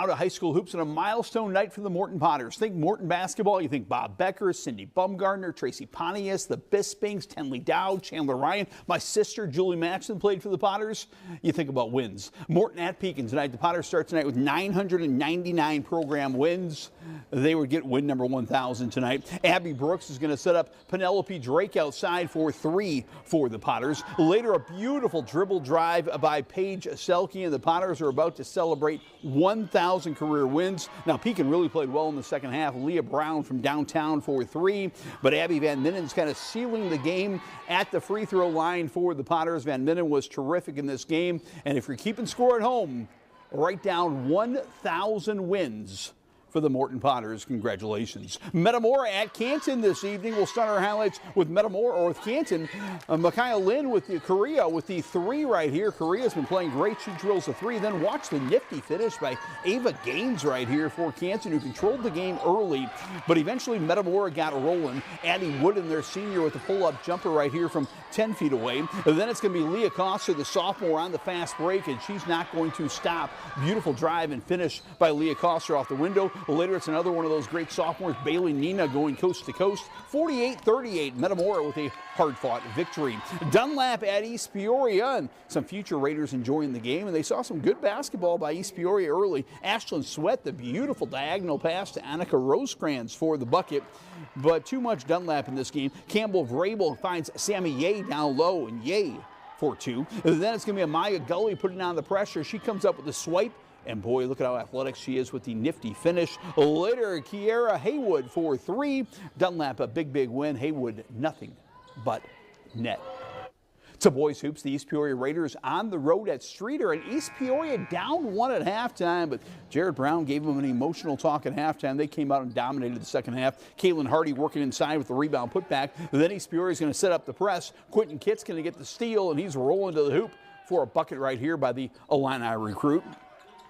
Now to high school hoops and a milestone night for the Morton Potters. Think Morton basketball, you think Bob Becker, Cindy Bumgardner, Tracy Pontius, the Bispings, Tenley Dowd, Chandler Ryan. My sister, Julie Maxson, played for the Potters. You think about wins. Morton at Pekin tonight. The Potters start tonight with 999 program wins. They would get win number 1,000 tonight. Abby Brooks is going to set up Penelope Drake outside for 3 for the Potters. Later, a beautiful dribble drive by Paige Selke, and the Potters are about to celebrate 1,000 career wins. Now, Pekin really played well in the second half. Leah Brown from downtown for 3, but Abby Van Minen's kind of sealing the game at the free throw line for the Potters. Van Minen was terrific in this game, and if you're keeping score at home, write down 1,000 wins for the Morton Potters. Congratulations. Metamora at Canton this evening. We'll start our highlights with Metamora or with Canton. Micaiah Lynn with the Korea with the 3 right here. Korea's been playing great. She drills the 3. Then watch the nifty finish by Ava Gaines right here for Canton, who controlled the game early, but eventually Metamora got rolling. Addie Wooden, their senior, with the pull-up jumper right here from 10 feet away. And then it's going to be Leah Coster, the sophomore, on the fast break, and she's not going to stop. Beautiful drive and finish by Leah Coster off the window. Later, it's another one of those great sophomores, Bailey Nina, going coast to coast. 48-38, Metamora with a hard-fought victory. Dunlap at East Peoria, and some future Raiders enjoying the game, and they saw some good basketball by East Peoria early. Ashlyn Sweat, the beautiful diagonal pass to Annika Rosecrans for the bucket, but too much Dunlap in this game. Campbell Vrabel finds Sammy Ye down low, and Ye for 2. And then it's going to be Amaya Gully putting on the pressure. She comes up with the swipe. And boy, look at how athletic she is with the nifty finish. Later, Kiera Haywood for 3. Dunlap, a big win. Haywood, nothing but net. To boys hoops, the East Peoria Raiders on the road at Streeter, and East Peoria down 1 at halftime, but Jared Brown gave them an emotional talk at halftime. They came out and dominated the second half. Caitlin Hardy working inside with the rebound putback. Then East Peoria is going to set up the press. Quentin Kitt's going to get the steal, and he's rolling to the hoop for a bucket right here by the Illini recruit.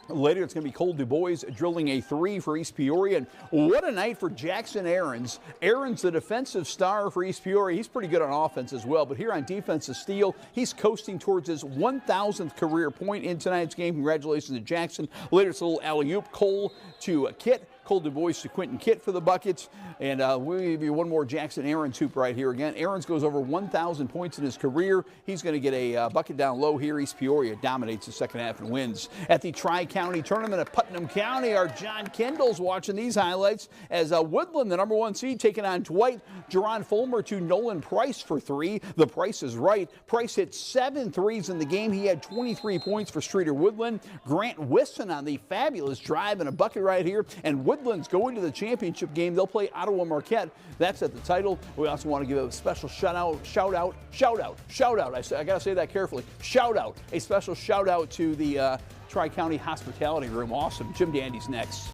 Later, it's going to be Cole DuBois drilling a 3 for East Peoria. And what a night for Jackson Aarons. Aarons, the defensive star for East Peoria. He's pretty good on offense as well. But here on defensive steal, he's coasting towards his 1,000th career point in tonight's game. Congratulations to Jackson. Later, it's a little alley-oop. Cole to Kitt. Cole DuBois to Quentin Kitt for the buckets. And we'll give you one more Jackson Aarons hoop right here again. Aarons goes over 1,000 points in his career. He's going to get a bucket down low here. East Peoria dominates the second half and wins. At the Tri-County Tournament at Putnam County, our John Kendall's watching these highlights as Woodland, the number 1 seed, taking on Dwight. Jerron Fulmer to Nolan Price for 3. The Price is right. Price hit 7 threes in the game. He had 23 points for Streeter Woodland. Grant Wisson on the fabulous drive and a bucket right here. And Woodland's going to the championship game. They'll play Ottawa Marquette. That's at the title. We also want to give a special shout out. I got to say that carefully. A special shout out to the Tri-County Hospitality Room. Awesome. Jim Dandy's next.